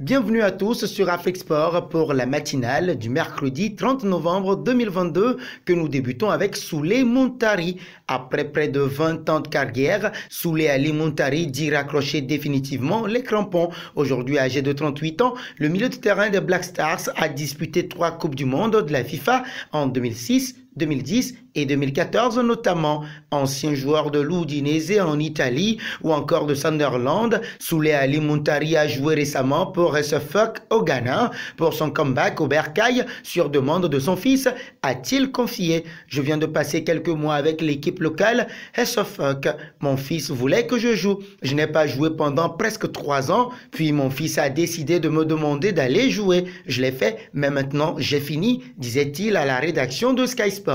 Bienvenue à tous sur Afrique Sport pour la matinale du mercredi 30 novembre 2022 que nous débutons avec Souley Muntari. Après près de 20 ans de carrière, Souley Ali Muntari dit raccrocher définitivement les crampons. Aujourd'hui âgé de 38 ans, le milieu de terrain des Black Stars a disputé 3 Coupes du Monde de la FIFA en 2006, 2010 et 2014 notamment. Ancien joueur de l'Udinese en Italie ou encore de Sunderland, Souley Ali Muntari a joué récemment pour Suffolk au Ghana pour son comeback au Bercail sur demande de son fils, a-t-il confié. Je viens de passer quelques mois avec l'équipe locale Suffolk. Mon fils voulait que je joue. Je n'ai pas joué pendant presque 3 ans, puis mon fils a décidé de me demander d'aller jouer. Je l'ai fait, mais maintenant j'ai fini, disait-il à la rédaction de Sky Sports.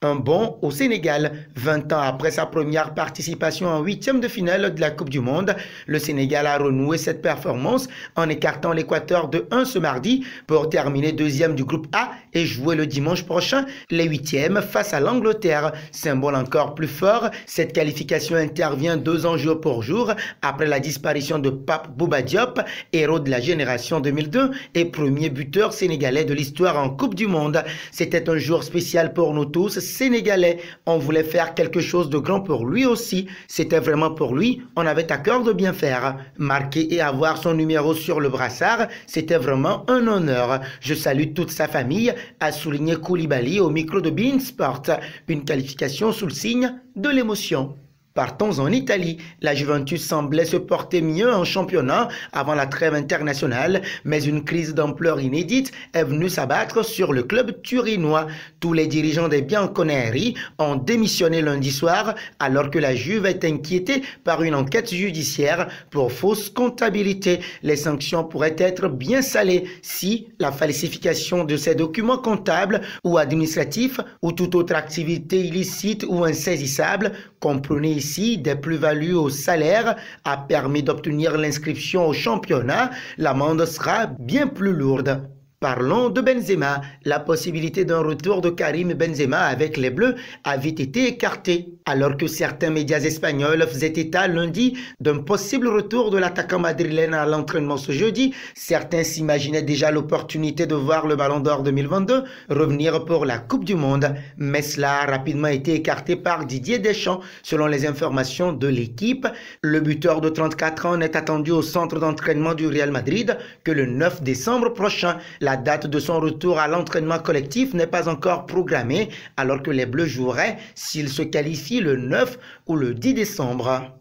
Un bond au Sénégal. 20 ans après sa première participation en 8e de finale de la Coupe du Monde, le Sénégal a renoué cette performance en écartant l'Équateur de 1 ce mardi pour terminer 2e du groupe A et jouer le dimanche prochain les 8e face à l'Angleterre. Symbole encore plus fort, cette qualification intervient 2 ans jour pour jour après la disparition de Pape Bouba Diop, héros de la génération 2002 et premier buteur sénégalais de l'histoire en Coupe du Monde. C'était un jour spécial pour nous tous Sénégalais. On voulait faire quelque chose de grand pour lui aussi. C'était vraiment pour lui. On avait à cœur de bien faire. Marquer et avoir son numéro sur le brassard, c'était vraiment un honneur. Je salue toute sa famille, a souligné Koulibaly au micro de beIN Sport. Une qualification sous le signe de l'émotion. Partons en Italie. La Juventus semblait se porter mieux en championnat avant la trêve internationale, mais une crise d'ampleur inédite est venue s'abattre sur le club turinois. Tous les dirigeants des Bianconeri ont démissionné lundi soir alors que la Juve est inquiétée par une enquête judiciaire pour fausse comptabilité. Les sanctions pourraient être bien salées si la falsification de ces documents comptables ou administratifs ou toute autre activité illicite ou insaisissable, comprenez ici des plus-values au salaire, a permis d'obtenir l'inscription au championnat. L'amende sera bien plus lourde. Parlons de Benzema. La possibilité d'un retour de Karim Benzema avec les Bleus a vite été écartée. Alors que certains médias espagnols faisaient état lundi d'un possible retour de l'attaquant madrilène à l'entraînement ce jeudi, certains s'imaginaient déjà l'opportunité de voir le Ballon d'Or 2022 revenir pour la Coupe du Monde. Mais cela a rapidement été écarté par Didier Deschamps. Selon les informations de l'équipe, le buteur de 34 ans n'est attendu au centre d'entraînement du Real Madrid que le 9 décembre prochain. La date de son retour à l'entraînement collectif n'est pas encore programmée alors que les Bleus joueraient s'ils se qualifient le 9 ou le 10 décembre.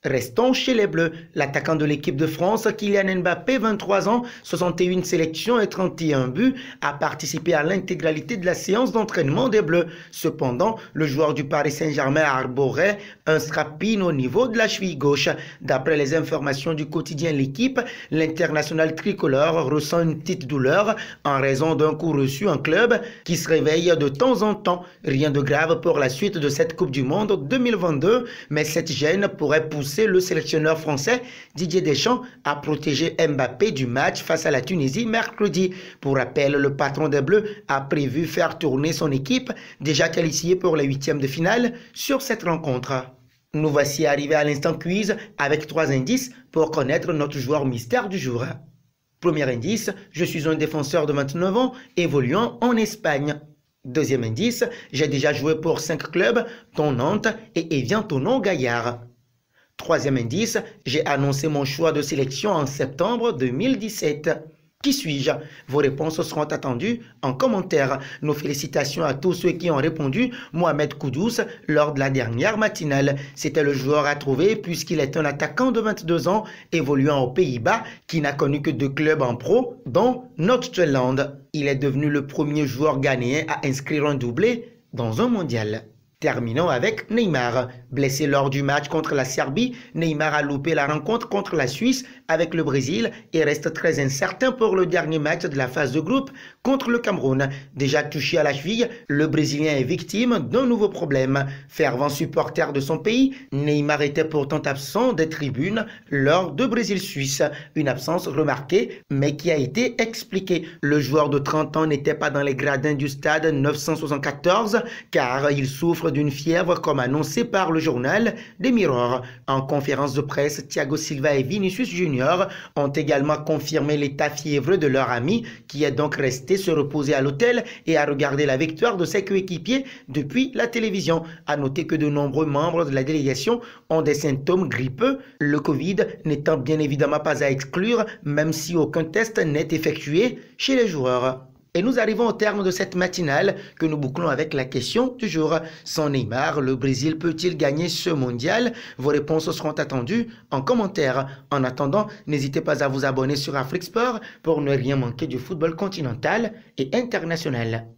Restons chez les Bleus. L'attaquant de l'équipe de France, Kylian Mbappé, 23 ans, 61 sélections et 31 buts, a participé à l'intégralité de la séance d'entraînement des Bleus. Cependant, le joueur du Paris Saint-Germain arborait un strappine au niveau de la cheville gauche. D'après les informations du quotidien L'Équipe, l'international tricolore ressent une petite douleur en raison d'un coup reçu en club qui se réveille de temps en temps. Rien de grave pour la suite de cette Coupe du Monde 2022, mais cette gêne pourrait pousser le sélectionneur français Didier Deschamps a protégé Mbappé du match face à la Tunisie mercredi. Pour rappel, le patron des Bleus a prévu faire tourner son équipe, déjà qualifiée pour les 8e de finale, sur cette rencontre. Nous voici arrivés à l'instant quiz avec 3 indices pour connaître notre joueur mystère du jour. Premier indice, je suis un défenseur de 29 ans évoluant en Espagne. Deuxième indice, j'ai déjà joué pour 5 clubs, dont Nantes et Evian Tonon Gaillard. Troisième indice, j'ai annoncé mon choix de sélection en septembre 2017. Qui suis-je? Vos réponses seront attendues en commentaire. Nos félicitations à tous ceux qui ont répondu Mohamed Koudous lors de la dernière matinale. C'était le joueur à trouver puisqu'il est un attaquant de 22 ans évoluant aux Pays-Bas qui n'a connu que 2 clubs en pro, dont Nordjylland. Il est devenu le premier joueur ghanéen à inscrire un doublé dans un mondial. Terminons avec Neymar. Blessé lors du match contre la Serbie, Neymar a loupé la rencontre contre la Suisse avec le Brésil et reste très incertain pour le dernier match de la phase de groupe contre le Cameroun. Déjà touché à la cheville, le Brésilien est victime d'un nouveau problème. Fervent supporter de son pays, Neymar était pourtant absent des tribunes lors de Brésil-Suisse. Une absence remarquée mais qui a été expliquée. Le joueur de 30 ans n'était pas dans les gradins du stade 974 car il souffre d'une fièvre comme annoncé par le journal des Mirror. En conférence de presse, Thiago Silva et Vinicius Junior Junior ont également confirmé l'état fiévreux de leur ami qui est donc resté se reposer à l'hôtel et à regarder la victoire de ses coéquipiers depuis la télévision. À noter que de nombreux membres de la délégation ont des symptômes grippeux, le Covid n'étant bien évidemment pas à exclure, même si aucun test n'est effectué chez les joueurs. Et nous arrivons au terme de cette matinale que nous bouclons avec la question du jour. Sans Neymar, le Brésil peut-il gagner ce mondial? Vos réponses seront attendues en commentaire. En attendant, n'hésitez pas à vous abonner sur Afrique Sport pour ne rien manquer du football continental et international.